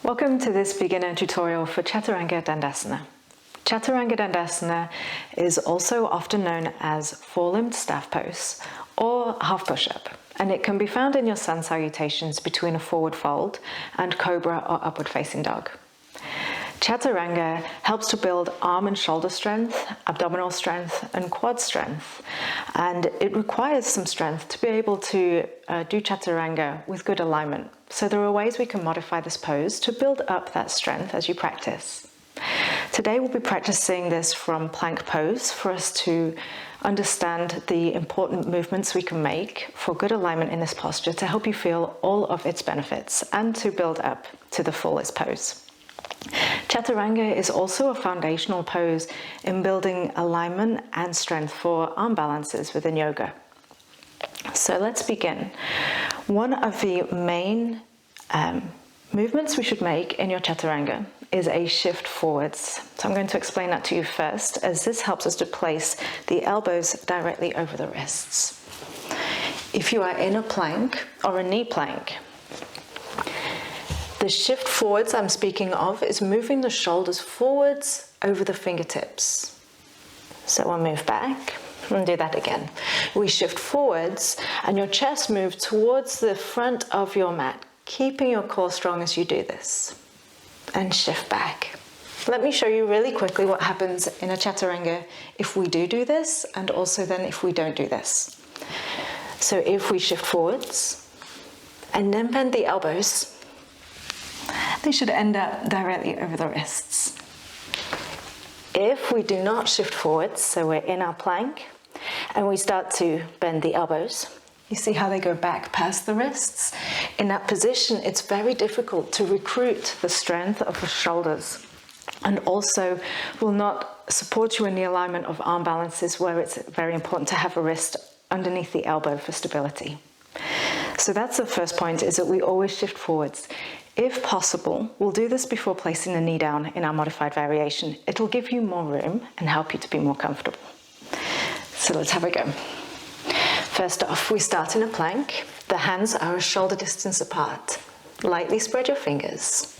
Welcome to this beginner tutorial for Chaturanga Dandasana. Chaturanga Dandasana is also often known as four-limbed staff pose or half push-up, and it can be found in your sun salutations between a forward fold and cobra or upward facing dog. Chaturanga helps to build arm and shoulder strength, abdominal strength, and quad strength. And it requires some strength to be able to do Chaturanga with good alignment. So there are ways we can modify this pose to build up that strength as you practice. Today we'll be practicing this from plank pose for us to understand the important movements we can make for good alignment in this posture to help you feel all of its benefits and to build up to the fullest pose. Chaturanga is also a foundational pose in building alignment and strength for arm balances within yoga. So let's begin. One of the main movements we should make in your Chaturanga is a shift forwards. So I'm going to explain that to you first, as this helps us to place the elbows directly over the wrists. If you are in a plank or a knee plank, the shift forwards I'm speaking of is moving the shoulders forwards over the fingertips. So we'll move back and do that again. We shift forwards and your chest moves towards the front of your mat, keeping your core strong as you do this. And shift back. Let me show you really quickly what happens in a Chaturanga if we do this, and also then if we don't do this. So if we shift forwards and then bend the elbows, they should end up directly over the wrists. If we do not shift forwards, so we're in our plank, and we start to bend the elbows, you see how they go back past the wrists? In that position, it's very difficult to recruit the strength of the shoulders, and also will not support you in the alignment of arm balances where it's very important to have a wrist underneath the elbow for stability. So that's the first point, is that we always shift forwards. If possible, we'll do this before placing the knee down in our modified variation. It'll give you more room and help you to be more comfortable. So let's have a go. First off, we start in a plank. The hands are a shoulder distance apart. Lightly spread your fingers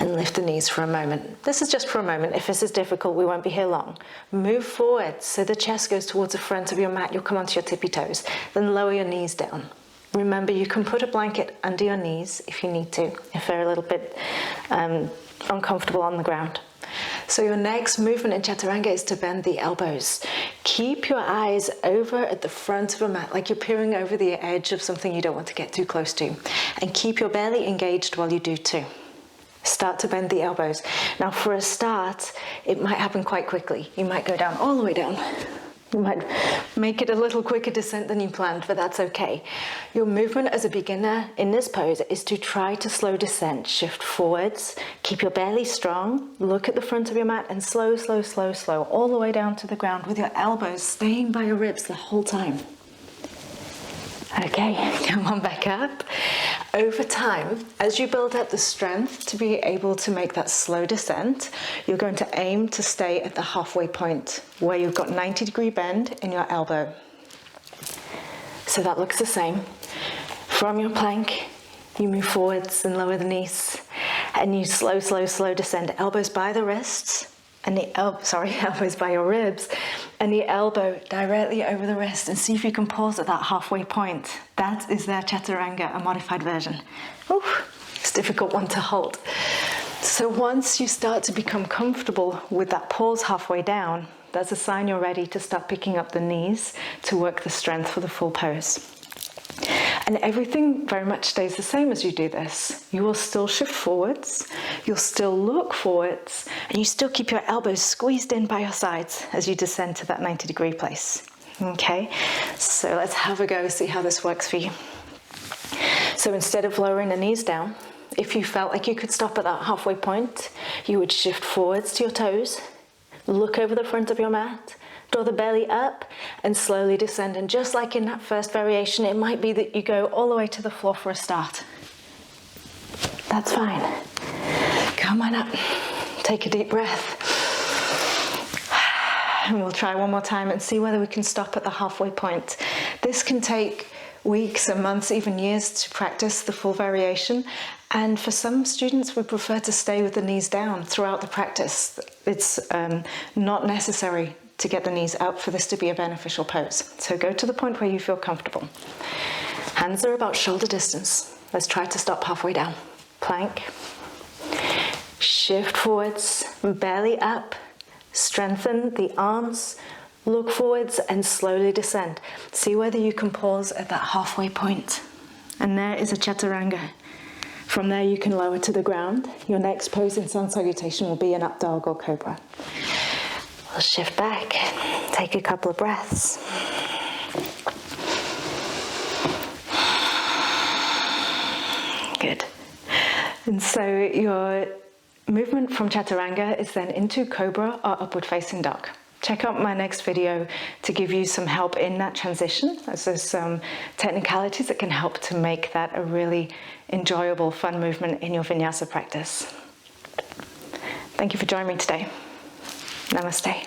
and lift the knees for a moment. This is just for a moment. If this is difficult, we won't be here long. Move forward so the chest goes towards the front of your mat. You'll come onto your tippy toes. Then lower your knees down. Remember, you can put a blanket under your knees if you need to, if they're a little bit uncomfortable on the ground. So your next movement in Chaturanga is to bend the elbows. Keep your eyes over at the front of a mat, like you're peering over the edge of something you don't want to get too close to. And keep your belly engaged while you do too. Start to bend the elbows. Now for a start, it might happen quite quickly. You might go down all the way down. You might make it a little quicker descent than you planned, but that's okay. Your movement as a beginner in this pose is to try to slow descent. Shift forwards, keep your belly strong, look at the front of your mat, and slow, slow, slow, slow, all the way down to the ground with your elbows staying by your ribs the whole time. Okay, come on back up. Over time, as you build up the strength to be able to make that slow descent, you're going to aim to stay at the halfway point where you've got 90-degree bend in your elbow. So that looks the same. From your plank, you move forwards and lower the knees, and you slow, slow, slow descend. Elbows by the wrists, and elbows by your ribs, and the elbow directly over the wrist, and see if you can pause at that halfway point. That is their Chaturanga, a modified version. It's a difficult one to hold. So once you start to become comfortable with that pause halfway down, that's a sign you're ready to start picking up the knees to work the strength for the full pose. And everything very much stays the same as you do this. You will still shift forwards, you'll still look forwards, and you still keep your elbows squeezed in by your sides as you descend to that 90-degree place. Okay, so let's have a go, see how this works for you. So instead of lowering the knees down, if you felt like you could stop at that halfway point, you would shift forwards to your toes, look over the front of your mat, draw the belly up and slowly descend. And just like in that first variation, it might be that you go all the way to the floor for a start. That's fine. Come on up. Take a deep breath. And we'll try one more time and see whether we can stop at the halfway point. This can take weeks and months, even years to practice the full variation. And for some students, we prefer to stay with the knees down throughout the practice. It's not necessary to get the knees out for this to be a beneficial pose. So go to the point where you feel comfortable. Hands are about shoulder distance. Let's try to stop halfway down. Plank. Shift forwards, belly up. Strengthen the arms. Look forwards and slowly descend. See whether you can pause at that halfway point. And there is a Chaturanga. From there you can lower to the ground. Your next pose in sun salutation will be an up dog or cobra. We'll shift back, take a couple of breaths. Good. And so your movement from Chaturanga is then into cobra or upward facing dog. Check out my next video to give you some help in that transition, as there's some technicalities that can help to make that a really enjoyable, fun movement in your Vinyasa practice. Thank you for joining me today. Namaste.